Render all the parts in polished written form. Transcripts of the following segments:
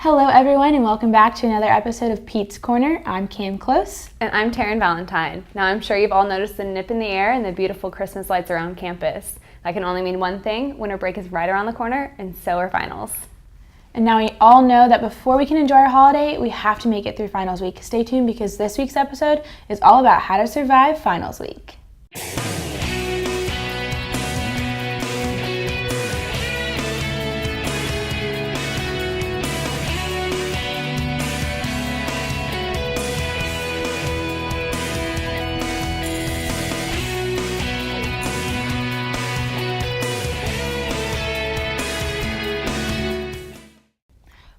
Hello everyone and welcome back to another episode of Pete's Corner. I'm Cam Close. And I'm Taryn Valentine. Now I'm sure you've all noticed the nip in the air and the beautiful Christmas lights around campus. That can only mean one thing: winter break is right around the corner, and so are finals. And now we all know that before we can enjoy our holiday, we have to make it through finals week. Stay tuned because this week's episode is all about how to survive finals week.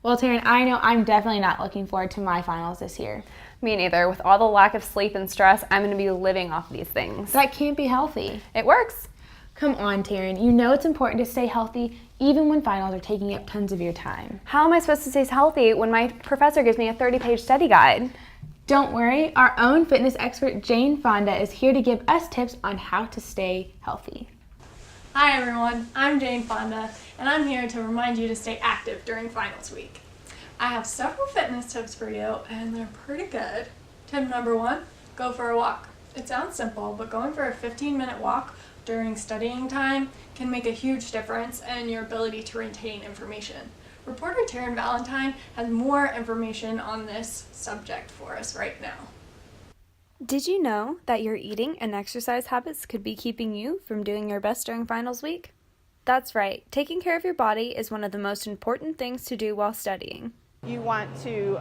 Well, Taryn, I know I'm definitely not looking forward to my finals this year. Me neither. With all the lack of sleep and stress, I'm going to be living off these things. That can't be healthy. It works. Come on, Taryn. You know it's important to stay healthy even when finals are taking up tons of your time. How am I supposed to stay healthy when my professor gives me a 30-page study guide? Don't worry, our own fitness expert Jane Fonda is here to give us tips on how to stay healthy. Hi everyone, I'm Jane Fonda, and I'm here to remind you to stay active during finals week. I have several fitness tips for you, and they're pretty good. Tip number 1, go for a walk. It sounds simple, but going for a 15-minute walk during studying time can make a huge difference in your ability to retain information. Reporter Taryn Valentine has more information on this subject for us right now. Did you know that your eating and exercise habits could be keeping you from doing your best during finals week? That's right. Taking care of your body is one of the most important things to do while studying. You want to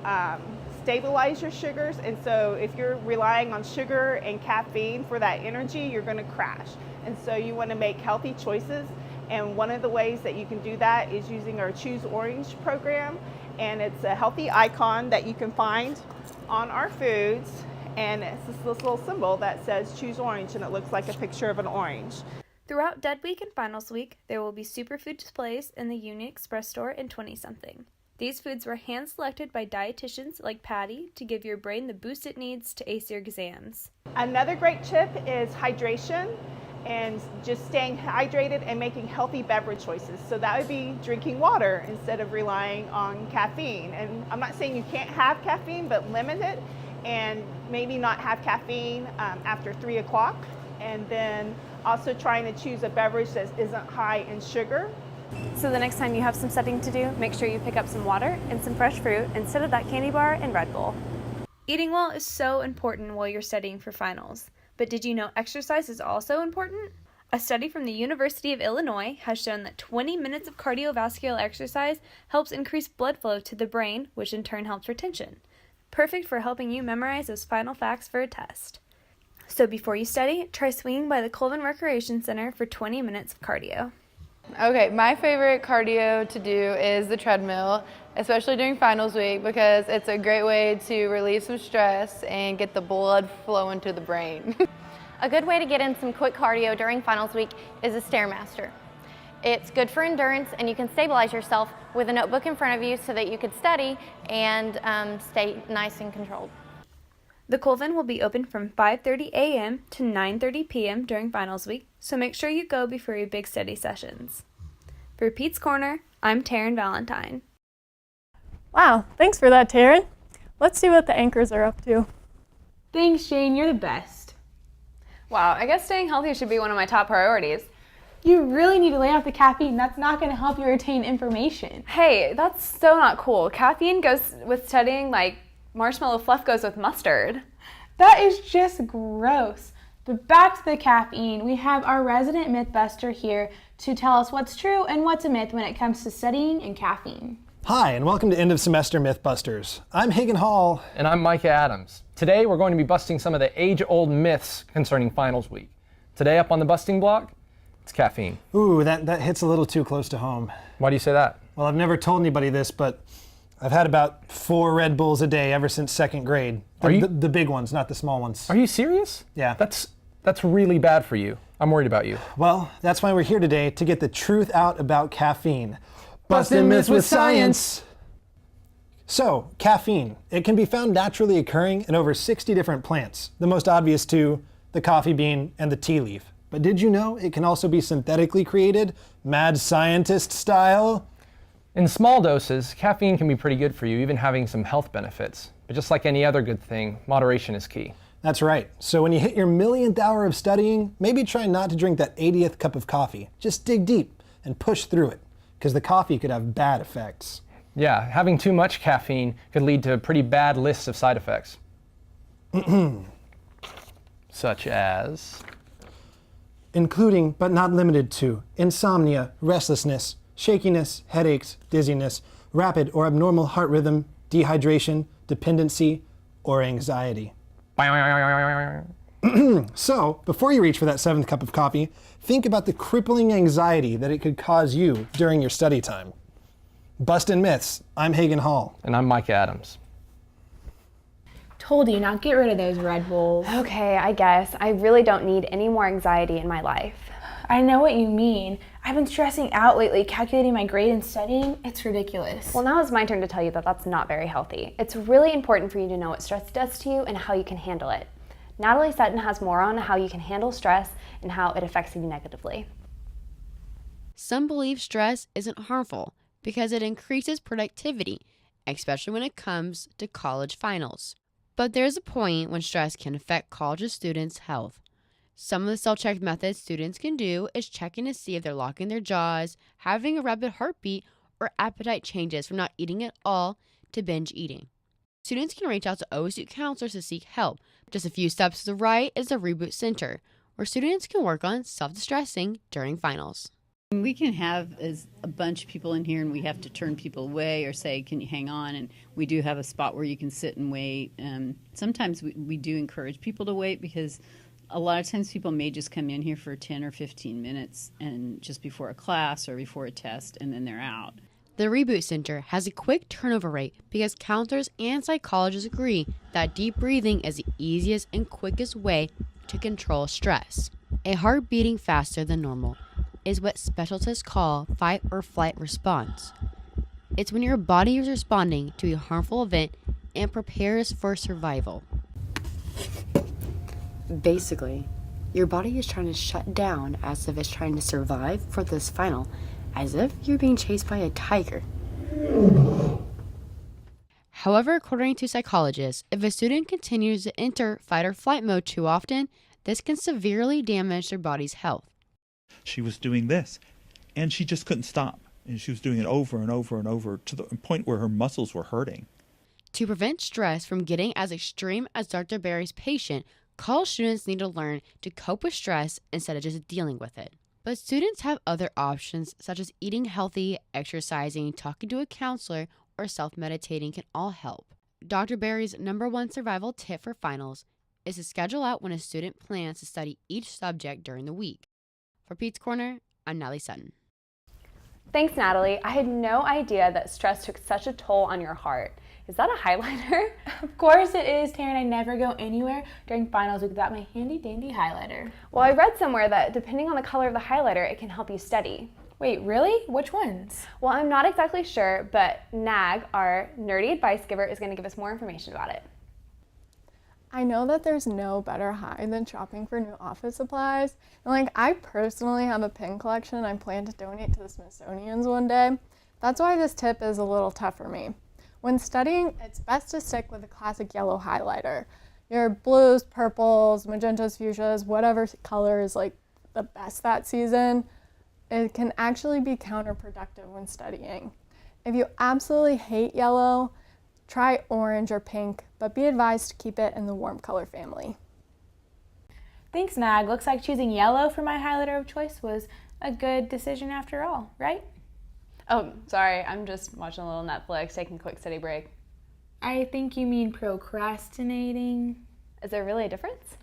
stabilize your sugars, and so if you're relying on sugar and caffeine for that energy, you're going to crash. And so you want to make healthy choices, and one of the ways that you can do that is using our Choose Orange program, and it's a healthy icon that you can find on our foods. And it's this little symbol that says Choose Orange, and it looks like a picture of an orange. Throughout Dead Week and Finals Week, there will be superfood displays in the Union Express store in 20-something. These foods were hand-selected by dietitians like Patty to give your brain the boost it needs to ace your exams. Another great tip is hydration, and just staying hydrated and making healthy beverage choices. So that would be drinking water instead of relying on caffeine. And I'm not saying you can't have caffeine, but limit it. And maybe not have caffeine after 3 o'clock, and then also trying to choose a beverage that isn't high in sugar. So the next time you have some studying to do, make sure you pick up some water and some fresh fruit instead of that candy bar and Red Bull. Eating well is so important while you're studying for finals, but did you know exercise is also important? A study from the University of Illinois has shown that 20 minutes of cardiovascular exercise helps increase blood flow to the brain, which in turn helps retention. Perfect for helping you memorize those final facts for a test. So before you study, try swinging by the Colvin Recreation Center for 20 minutes of cardio. Okay, my favorite cardio to do is the treadmill, especially during finals week, because it's a great way to relieve some stress and get the blood flowing to the brain. A good way to get in some quick cardio during finals week is a Stairmaster. It's good for endurance, and you can stabilize yourself with a notebook in front of you so that you could study and stay nice and controlled. The Colvin will be open from 5:30 a.m. to 9:30 p.m. during finals week, so make sure you go before your big study sessions. For Pete's Corner, I'm Taryn Valentine. Wow, thanks for that, Taryn. Let's see what the anchors are up to. Thanks, Jane. You're the best. Wow, I guess staying healthy should be one of my top priorities. You really need to lay off the caffeine. That's not going to help you retain information. Hey, that's so not cool. Caffeine goes with studying like marshmallow fluff goes with mustard. That is just gross. But back to the caffeine, we have our resident Mythbuster here to tell us what's true and what's a myth when it comes to studying and caffeine. Hi, and welcome to End of Semester Mythbusters. I'm Hagen Hall. And I'm Micah Adams. Today we're going to be busting some of the age-old myths concerning finals week. Today up on the busting block, it's caffeine. Ooh, that hits a little too close to home. Why do you say that? Well, I've never told anybody this, but I've had about 4 Red Bulls a day ever since 2nd grade. The big ones, not the small ones. Are you serious? Yeah. That's really bad for you. I'm worried about you. Well, that's why we're here today, to get the truth out about caffeine. Busting myths with science! So, caffeine. It can be found naturally occurring in over 60 different plants. The most obvious two, the coffee bean and the tea leaf. But did you know it can also be synthetically created, mad scientist style? In small doses, caffeine can be pretty good for you, even having some health benefits. But just like any other good thing, moderation is key. That's right. So when you hit your millionth hour of studying, maybe try not to drink that 80th cup of coffee. Just dig deep and push through it, because the coffee could have bad effects. Yeah, having too much caffeine could lead to a pretty bad list of side effects. Such as? Including, but not limited to, insomnia, restlessness, shakiness, headaches, dizziness, rapid or abnormal heart rhythm, dehydration, dependency, or anxiety. So, before you reach for that 7th cup of coffee, think about the crippling anxiety that it could cause you during your study time. Bustin' Myths, I'm Hagen Hall. And I'm Mike Adams. Told you, now get rid of those Red Bulls. Okay, I guess. I really don't need any more anxiety in my life. I know what you mean. I've been stressing out lately, calculating my grade and studying. It's ridiculous. Well, now it's my turn to tell you that that's not very healthy. It's really important for you to know what stress does to you and how you can handle it. Natalie Sutton has more on how you can handle stress and how it affects you negatively. Some believe stress isn't harmful because it increases productivity, especially when it comes to college finals. But there's a point when stress can affect college students' health. Some of the self-check methods students can do is checking to see if they're locking their jaws, having a rapid heartbeat, or appetite changes from not eating at all to binge eating. Students can reach out to OSU counselors to seek help. Just a few steps to the right is the Reboot Center, where students can work on self-distressing during finals. We can have a bunch of people in here and we have to turn people away or say, can you hang on? And we do have a spot where you can sit and wait. Sometimes we do encourage people to wait because a lot of times people may just come in here for 10 or 15 minutes and just before a class or before a test and then they're out. The Reboot Center has a quick turnover rate because counselors and psychologists agree that deep breathing is the easiest and quickest way to control stress. A heart beating faster than normal is what specialists call fight or flight response. It's when your body is responding to a harmful event and prepares for survival. Basically, your body is trying to shut down as if it's trying to survive for this final, as if you're being chased by a tiger. However, according to psychologists, if a student continues to enter fight or flight mode too often, this can severely damage their body's health. She was doing this, and she just couldn't stop. And she was doing it over and over and over to the point where her muscles were hurting. To prevent stress from getting as extreme as Dr. Berry's patient, college students need to learn to cope with stress instead of just dealing with it. But students have other options such as eating healthy, exercising, talking to a counselor, or self-meditating can all help. Dr. Berry's #1 survival tip for finals is to schedule out when a student plans to study each subject during the week. For Pete's Corner, I'm Natalie Sutton. Thanks, Natalie. I had no idea that stress took such a toll on your heart. Is that a highlighter? Of course it is, Taryn. I never go anywhere during finals week without my handy dandy highlighter. Well, I read somewhere that depending on the color of the highlighter, it can help you study. Wait, really? Which ones? Well, I'm not exactly sure, but Nag, our nerdy advice giver, is going to give us more information about it. I know that there's no better high than shopping for new office supplies. And I personally have a pin collection I plan to donate to the Smithsonian's one day. That's why this tip is a little tough for me. When studying, it's best to stick with a classic yellow highlighter. Your blues, purples, magentas, fuchsias, whatever color is the best that season, it can actually be counterproductive when studying. If you absolutely hate yellow, try orange or pink, but be advised to keep it in the warm color family. Thanks, Nag. Looks like choosing yellow for my highlighter of choice was a good decision after all, right? Oh, sorry, I'm just watching a little Netflix, taking a quick study break. I think you mean procrastinating. Is there really a difference?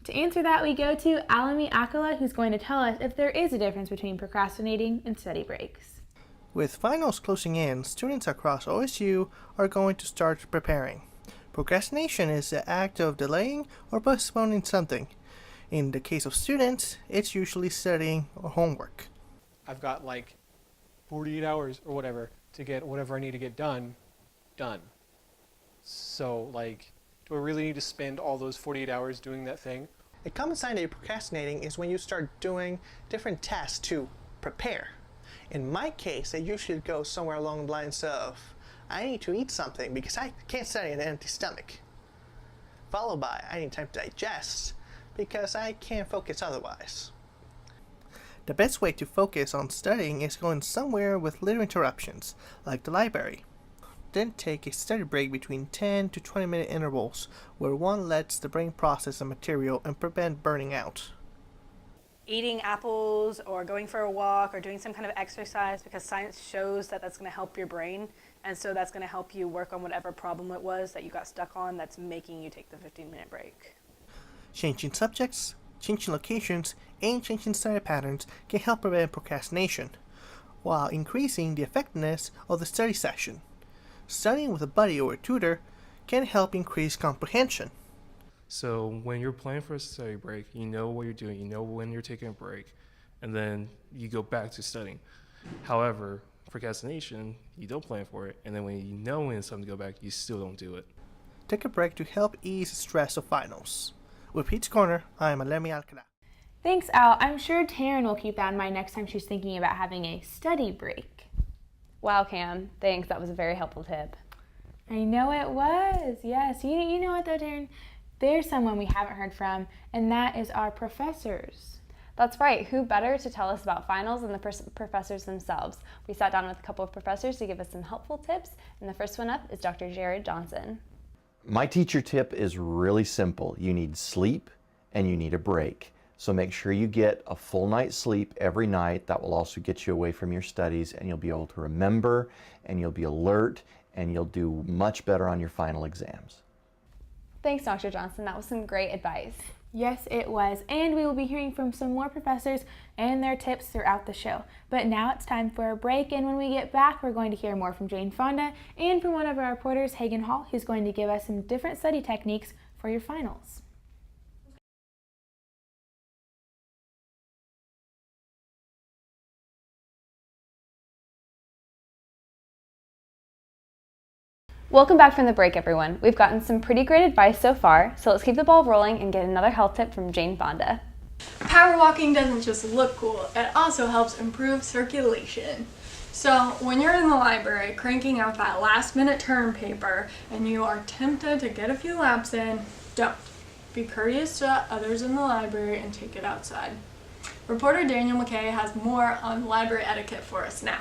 To answer that, we go to Alami Akala, who's going to tell us if there is a difference between procrastinating and study breaks. With finals closing in, students across OSU are going to start preparing. Procrastination is the act of delaying or postponing something. In the case of students, it's usually studying or homework. I've got 48 hours or whatever to get whatever I need to get done. So, do I really need to spend all those 48 hours doing that thing? A common sign that you're procrastinating is when you start doing different tasks to prepare. In my case, I usually go somewhere along the lines of, I need to eat something because I can't study on an empty stomach. Followed by, I need time to digest because I can't focus otherwise. The best way to focus on studying is going somewhere with little interruptions, like the library. Then take a study break between 10 to 20 minute intervals where one lets the brain process the material and prevent burning out. Eating apples or going for a walk or doing some kind of exercise, because science shows that that's going to help your brain, and so that's going to help you work on whatever problem it was that you got stuck on that's making you take the 15-minute break. Changing subjects, changing locations, and changing study patterns can help prevent procrastination, while increasing the effectiveness of the study session. Studying with a buddy or a tutor can help increase comprehension. So when you're planning for a study break, you know what you're doing, you know when you're taking a break, and then you go back to studying. However, procrastination, you don't plan for it, and then when you know when it's time to go back, you still don't do it. Take a break to help ease the stress of finals. With Pete's Corner, I am Alemi Alcala. Thanks, Al. I'm sure Taryn will keep that in mind next time she's thinking about having a study break. Wow, Cam. Thanks. That was a very helpful tip. I know it was. Yes. You know what, though, Taryn? There's someone we haven't heard from, and that is our professors. That's right. Who better to tell us about finals than the professors themselves? We sat down with a couple of professors to give us some helpful tips, and the first one up is Dr. Jared Johnson. My teacher tip is really simple. You need sleep and you need a break. So make sure you get a full night's sleep every night. That will also get you away from your studies, and you'll be able to remember, and you'll be alert, and you'll do much better on your final exams. Thanks, Dr. Johnson. That was some great advice. Yes, it was. And we will be hearing from some more professors and their tips throughout the show. But now it's time for a break, and when we get back, we're going to hear more from Jane Fonda and from one of our reporters, Hagen Hall, who's going to give us some different study techniques for your finals. Welcome back from the break, everyone. We've gotten some pretty great advice so far, so let's keep the ball rolling and get another health tip from Jane Fonda. Power walking doesn't just look cool, it also helps improve circulation. So when you're in the library cranking out that last minute term paper and you are tempted to get a few laps in, don't. Be courteous to others in the library and take it outside. Reporter Daniel McKay has more on library etiquette for us now.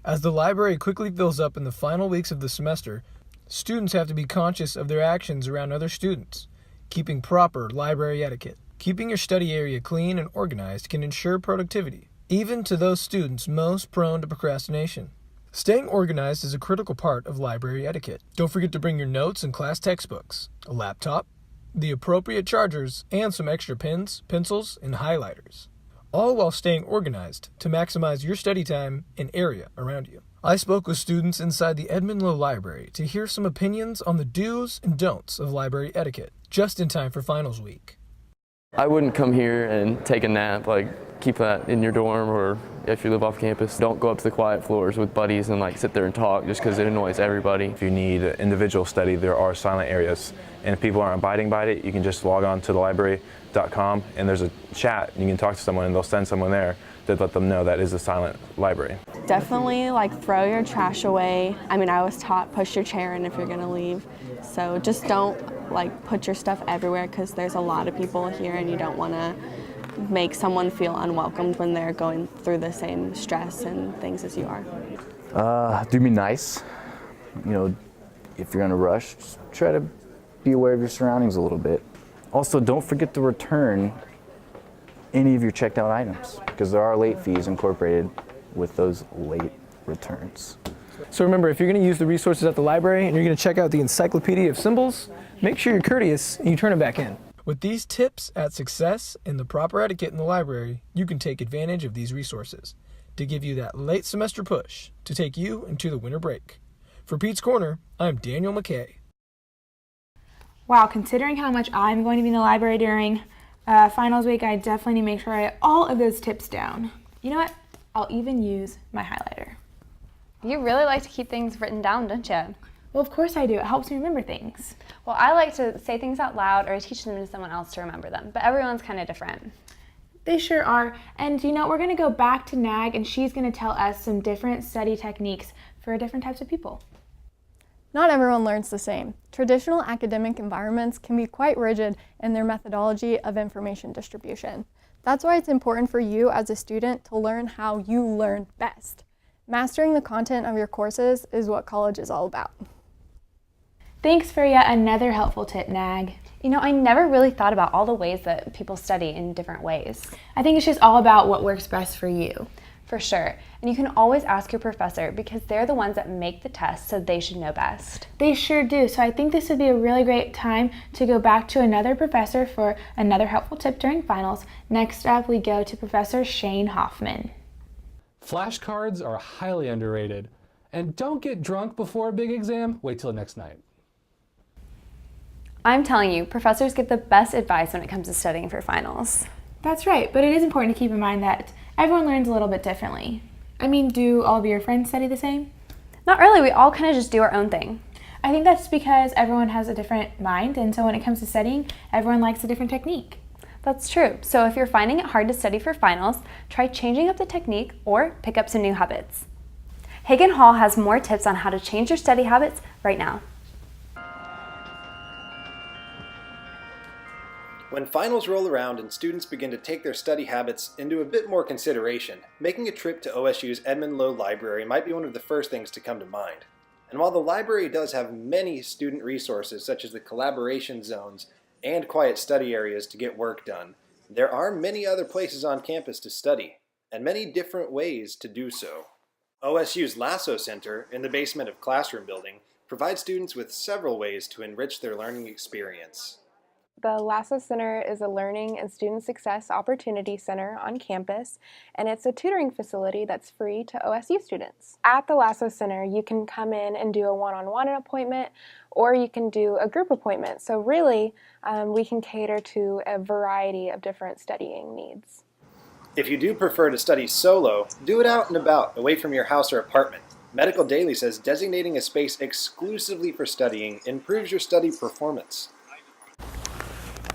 As the library quickly fills up in the final weeks of the semester, students have to be conscious of their actions around other students, keeping proper library etiquette. Keeping your study area clean and organized can ensure productivity, even to those students most prone to procrastination. Staying organized is a critical part of library etiquette. Don't forget to bring your notes and class textbooks, a laptop, the appropriate chargers, and some extra pens, pencils, and highlighters, all while staying organized to maximize your study time and area around you. I spoke with students inside the Edmund Lowe Library to hear some opinions on the do's and don'ts of library etiquette, just in time for finals week. I wouldn't come here and take a nap, keep that in your dorm, or if you live off campus, don't go up to the quiet floors with buddies and sit there and talk just because it annoys everybody. If you need individual study, there are silent areas, and if people aren't abiding by it, you can just log on to the library.com and there's a chat, and you can talk to someone and they'll send someone there to let them know that is a silent library. Definitely throw your trash away. I was taught push your chair in if you're gonna leave. So just don't put your stuff everywhere, because there's a lot of people here and you don't wanna make someone feel unwelcomed when they're going through the same stress and things as you are. Do be nice. If you're gonna rush, just try to be aware of your surroundings a little bit. Also, don't forget to return any of your checked out items, because there are late fees incorporated with those late returns. So remember, if you're going to use the resources at the library and you're going to check out the Encyclopedia of Symbols, make sure you're courteous and you turn them back in. With these tips at success and the proper etiquette in the library, you can take advantage of these resources to give you that late semester push to take you into the winter break. For Pete's Corner, I'm Daniel McKay. Wow, considering how much I'm going to be in the library during finals week, I definitely need to make sure I write all of those tips down. You know what? I'll even use my highlighter. You really like to keep things written down, don't you? Well, of course I do. It helps me remember things. Well, I like to say things out loud or teach them to someone else to remember them, but everyone's kind of different. They sure are. And you know, we're going to go back to Nag, and she's going to tell us some different study techniques for different types of people. Not everyone learns the same. Traditional academic environments can be quite rigid in their methodology of information distribution. That's why it's important for you as a student to learn how you learn best. Mastering the content of your courses is what college is all about. Thanks for yet another helpful tip, Nag. You know, I never really thought about all the ways that people study in different ways. I think it's just all about what works best for you. For sure. And you can always ask your professor because they're the ones that make the test, so they should know best. They sure do. So I think this would be a really great time to go back to another professor for another helpful tip during finals. Next up, we go to Professor Shane Hoffman. Flashcards are highly underrated. And don't get drunk before a big exam. Wait till the next night. I'm telling you, professors give the best advice when it comes to studying for finals. That's right, but it is important to keep in mind that everyone learns a little bit differently. I mean, do all of your friends study the same? Not really, we all kind of just do our own thing. I think that's because everyone has a different mind, and so when it comes to studying, everyone likes a different technique. That's true. So if you're finding it hard to study for finals, try changing up the technique or pick up some new habits. Hagen Hall has more tips on how to change your study habits right now. When finals roll around and students begin to take their study habits into a bit more consideration, making a trip to OSU's Edmund Lowe Library might be one of the first things to come to mind. And while the library does have many student resources such as the collaboration zones and quiet study areas to get work done, there are many other places on campus to study, and many different ways to do so. OSU's Lasso Center, in the basement of Classroom Building, provides students with several ways to enrich their learning experience. The Lasso Center is a learning and student success opportunity center on campus, and it's a tutoring facility that's free to OSU students. At the Lasso Center, you can come in and do a one-on-one appointment, or you can do a group appointment. So really, we can cater to a variety of different studying needs. If you do prefer to study solo, do it out and about, away from your house or apartment. Medical Daily says designating a space exclusively for studying improves your study performance.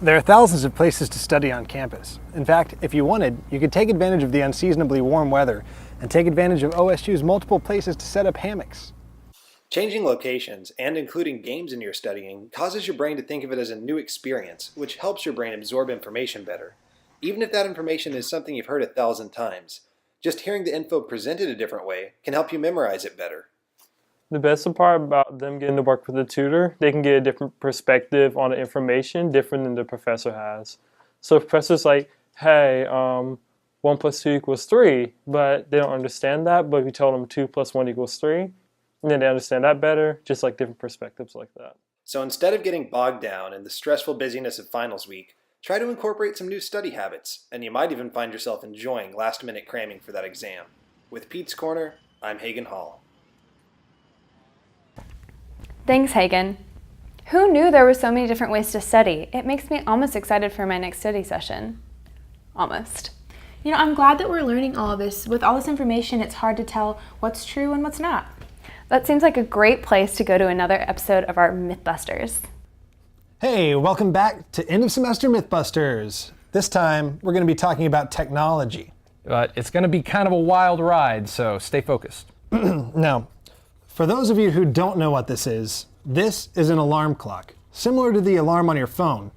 There are thousands of places to study on campus. In fact, if you wanted, you could take advantage of the unseasonably warm weather and take advantage of OSU's multiple places to set up hammocks. Changing locations and including games in your studying causes your brain to think of it as a new experience, which helps your brain absorb information better. Even if that information is something you've heard 1,000 times, just hearing the info presented a different way can help you memorize it better. The best part about them getting to work with a tutor, they can get a different perspective on the information, different than the professor has. So if the professor's like, hey, 1 + 2 = 3, but they don't understand that, but if you tell them 2 + 1 = 3, and then they understand that better, just like different perspectives like that. So instead of getting bogged down in the stressful busyness of finals week, try to incorporate some new study habits, and you might even find yourself enjoying last-minute cramming for that exam. With Pete's Corner, I'm Hagen Hall. Thanks, Hagen. Who knew there were so many different ways to study? It makes me almost excited for my next study session. Almost. You know, I'm glad that we're learning all of this. With all this information, it's hard to tell what's true and what's not. That seems like a great place to go to another episode of our Mythbusters. Hey, welcome back to End of Semester Mythbusters. This time, we're going to be talking about technology. But it's going to be kind of a wild ride, so stay focused. Now, for those of you who don't know what this is an alarm clock, similar to the alarm on your phone.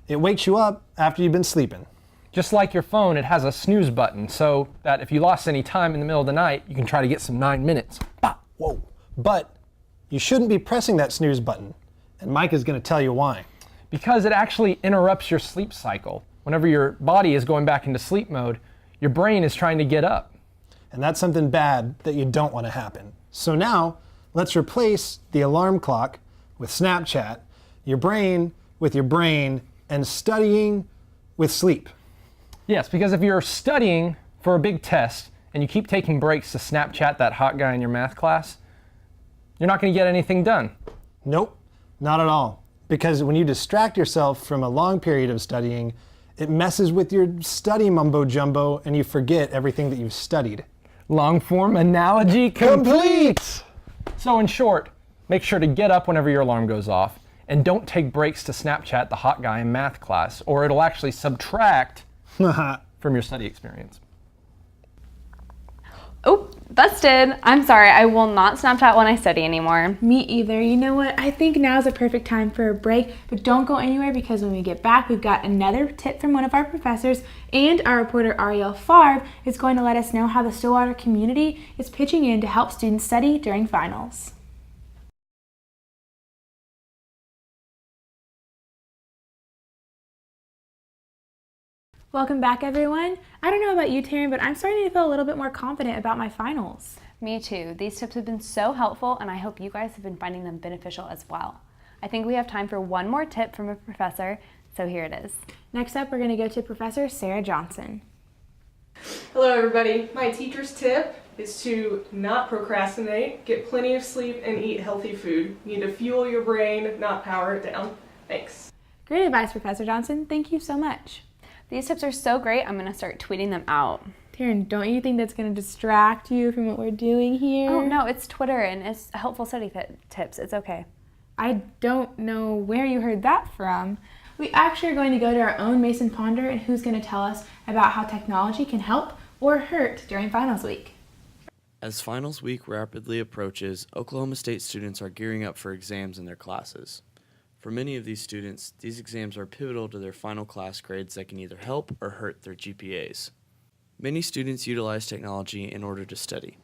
It wakes you up after you've been sleeping. Just like your phone, it has a snooze button, so that if you lost any time in the middle of the night, you can try to get some 9 minutes. Bah, whoa. But you shouldn't be pressing that snooze button, and Mike is going to tell you why. Because it actually interrupts your sleep cycle. Whenever your body is going back into sleep mode, your brain is trying to get up. And that's something bad that you don't want to happen. So now, let's replace the alarm clock with Snapchat, your brain with your brain, and studying with sleep. Yes, because if you're studying for a big test and you keep taking breaks to Snapchat that hot guy in your math class, you're not going to get anything done. Nope, not at all. Because when you distract yourself from a long period of studying, it messes with your study mumbo jumbo and you forget everything that you've studied. Long form analogy complete! So in short, make sure to get up whenever your alarm goes off and don't take breaks to Snapchat the hot guy in math class, or it'll actually subtract from from your study experience. Oh, busted. I'm sorry, I will not Snapchat when I study anymore. Me either. You know what? I think now's a perfect time for a break, but don't go anywhere because when we get back, we've got another tip from one of our professors, and our reporter Ariel Farb is going to let us know how the Stillwater community is pitching in to help students study during finals. Welcome back, everyone. I don't know about you, Taryn, but I'm starting to feel a little bit more confident about my finals. Me too. These tips have been so helpful, and I hope you guys have been finding them beneficial as well. I think we have time for one more tip from a professor, so here it is. Next up, we're going to go to Professor Sarah Johnson. Hello, everybody. My teacher's tip is to not procrastinate, get plenty of sleep, and eat healthy food. You need to fuel your brain, not power it down. Thanks. Great advice, Professor Johnson. Thank you so much. These tips are so great, I'm going to start tweeting them out. Taryn, don't you think that's going to distract you from what we're doing here? Oh, no, it's Twitter and it's helpful study tips. It's okay. I don't know where you heard that from. We actually are going to go to our own Mason Ponder, and who's going to tell us about how technology can help or hurt during finals week. As finals week rapidly approaches, Oklahoma State students are gearing up for exams in their classes. For many of these students, these exams are pivotal to their final class grades that can either help or hurt their GPAs. Many students utilize technology in order to study.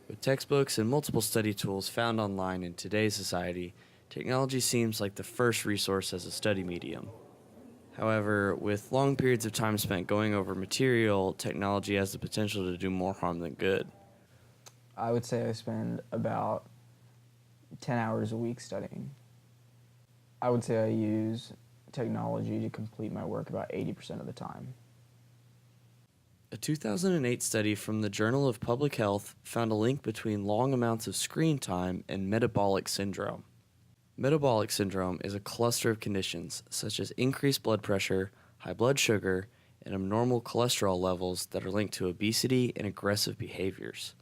With textbooks and multiple study tools found online in today's society, technology seems like the first resource as a study medium. However, with long periods of time spent going over material, technology has the potential to do more harm than good. I would say I spend about 10 hours a week studying. I would say I use technology to complete my work about 80% of the time. A 2008 study from the Journal of Public Health found a link between long amounts of screen time and metabolic syndrome. Metabolic syndrome is a cluster of conditions such as increased blood pressure, high blood sugar, and abnormal cholesterol levels that are linked to obesity and aggressive behaviors.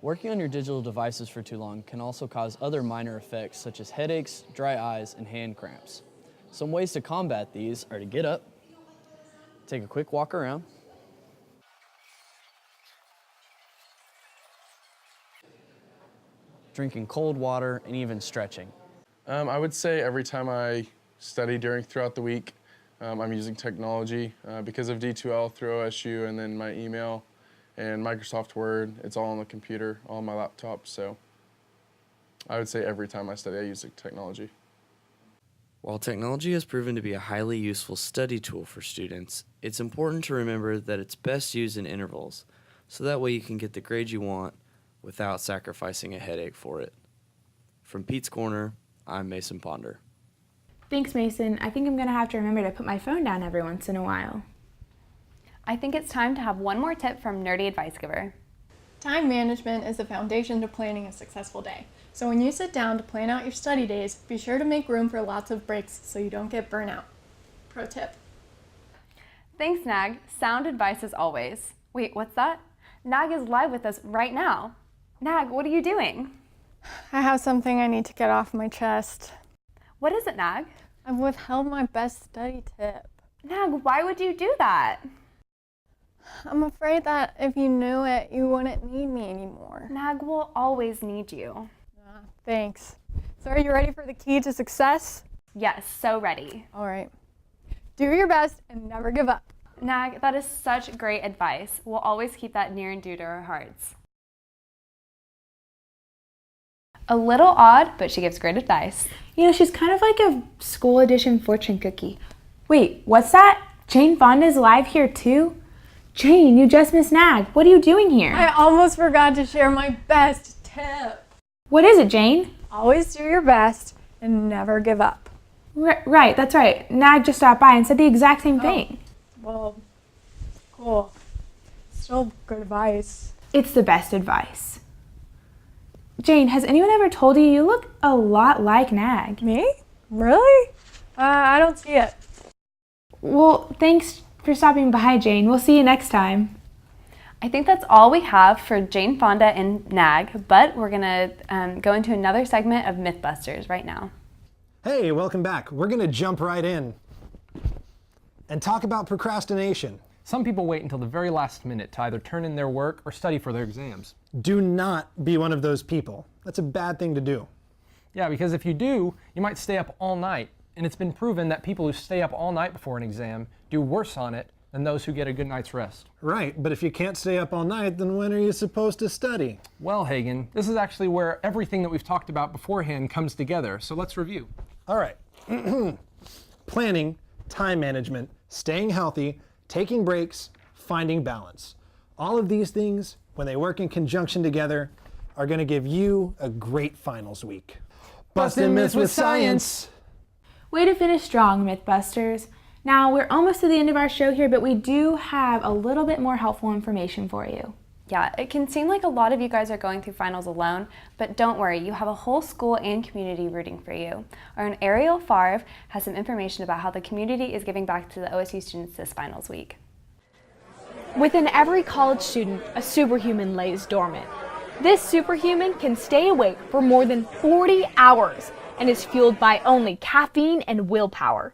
Working on your digital devices for too long can also cause other minor effects such as headaches, dry eyes, and hand cramps. Some ways to combat these are to get up, take a quick walk around, drinking cold water, and even stretching. I would say every time I study throughout the week, I'm using technology because of D2L through OSU and then my email and Microsoft Word. It's all on the computer, all on my laptop, so I would say every time I study, I use technology. While technology has proven to be a highly useful study tool for students, it's important to remember that it's best used in intervals, so that way you can get the grade you want without sacrificing a headache for it. From Pete's Corner, I'm Mason Ponder. Thanks, Mason. I think I'm going to have to remember to put my phone down every once in a while. I think it's time to have one more tip from Nerdy Advice Giver. Time management is the foundation to planning a successful day. So when you sit down to plan out your study days, be sure to make room for lots of breaks so you don't get burnout. Pro tip. Thanks, Nag. Sound advice as always. Wait, what's that? Nag is live with us right now. Nag, what are you doing? I have something I need to get off my chest. What is it, Nag? I've withheld my best study tip. Nag, why would you do that? I'm afraid that if you knew it, you wouldn't need me anymore. Nag will always need you. Thanks. So are you ready for the key to success? Yes, so ready. All right. Do your best and never give up. Nag, that is such great advice. We'll always keep that near and dear to our hearts. A little odd, but she gives great advice. You know, she's kind of like a school edition fortune cookie. Wait, what's that? Jane Fonda's live here too? Jane, you just missed Nag. What are you doing here? I almost forgot to share my best tip. What is it, Jane? Always do your best and never give up. Right, that's right. Nag just stopped by and said the exact same thing. Well, cool. Still good advice. It's the best advice. Jane, has anyone ever told you you look a lot like Nag? Me? Really? I don't see it. Well, thanks for stopping by, Jane. We'll see you next time. I think that's all we have for Jane Fonda and Nag, but we're gonna go into another segment of Mythbusters right now. Hey, welcome back. We're gonna jump right in. and talk about procrastination. Some people wait until the very last minute to either turn in their work or study for their exams. Do not be one of those people. That's a bad thing to do. Yeah, because if you do, you might stay up all night. And it's been proven that people who stay up all night before an exam do worse on it than those who get a good night's rest. Right, but if you can't stay up all night, then when are you supposed to study? Well, Hagen, this is actually where everything that we've talked about beforehand comes together, so let's review. All right. Planning, time management, staying healthy, taking breaks, finding balance. All of these things, when they work in conjunction together, are going to give you a great finals week. Bustin' Myths with Science! Way to finish strong, Mythbusters. Now, we're almost to the end of our show here, but we do have a little bit more helpful information for you. Yeah, it can seem like a lot of you guys are going through finals alone, but don't worry, you have a whole school and community rooting for you. Our own Ariel Favre has some information about how the community is giving back to the OSU students this finals week. Within every college student, a superhuman lays dormant. This superhuman can stay awake for more than 40 hours and is fueled by only caffeine and willpower.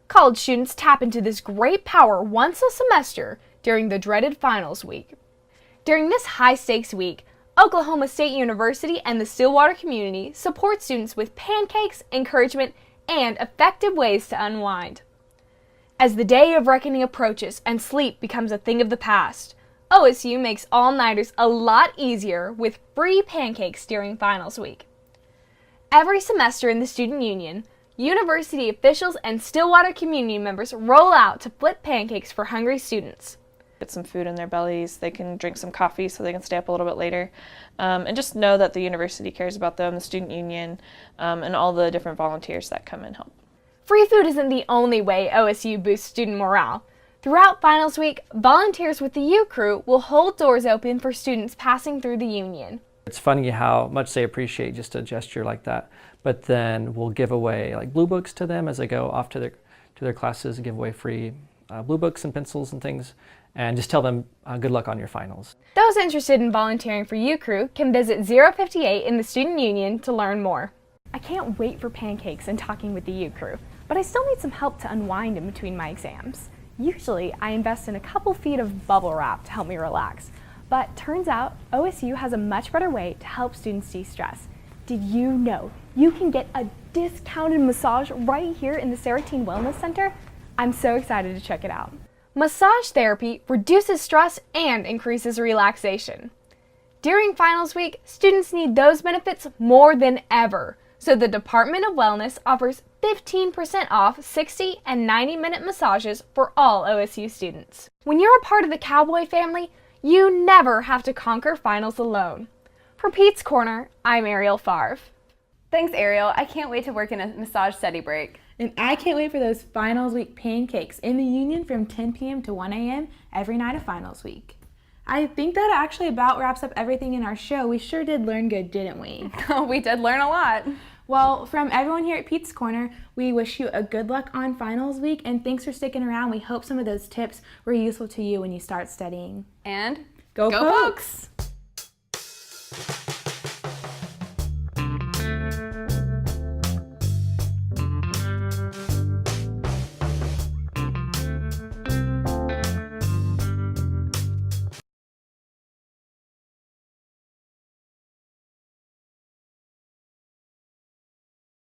College students tap into this great power once a semester during the dreaded finals week. During this high-stakes week, Oklahoma State University and the Stillwater community support students with pancakes, encouragement, and effective ways to unwind. As the day of reckoning approaches and sleep becomes a thing of the past, OSU makes all-nighters a lot easier with free pancakes during finals week. Every semester in the Student Union, university officials and Stillwater community members roll out to flip pancakes for hungry students. Get some food in their bellies, they can drink some coffee so they can stay up a little bit later, and just know that the university cares about them, the Student Union, and all the different volunteers that come and help. Free food isn't the only way OSU boosts student morale. Throughout finals week, volunteers with the U Crew will hold doors open for students passing through the Union. It's funny how much they appreciate just a gesture like that, but then we'll give away like blue books to them as they go off to their classes and give away free blue books and pencils and things, and just tell them good luck on your finals. Those interested in volunteering for U Crew can visit 058 in the Student Union to learn more. I can't wait for pancakes and talking with the U Crew, but I still need some help to unwind in between my exams. Usually, I invest in a couple feet of bubble wrap to help me relax, but turns out OSU has a much better way to help students de-stress. Did you know you can get a discounted massage right here in the Saratine Wellness Center? I'm so excited to check it out. Massage therapy reduces stress and increases relaxation. During finals week, students need those benefits more than ever, so the Department of Wellness offers 15% off 60 and 90-minute massages for all OSU students. When you're a part of the Cowboy family, you never have to conquer finals alone. For Pete's Corner, I'm Ariel Favre. Thanks, Ariel. I can't wait to work in a massage study break. And I can't wait for those finals week pancakes in the Union from 10 p.m. to 1 a.m. every night of finals week. I think that actually about wraps up everything in our show. We sure did learn good, didn't we? We did learn a lot. Well, from everyone here at Pete's Corner, we wish you a good luck on finals week, and thanks for sticking around. We hope some of those tips were useful to you when you start studying. And go Pokes!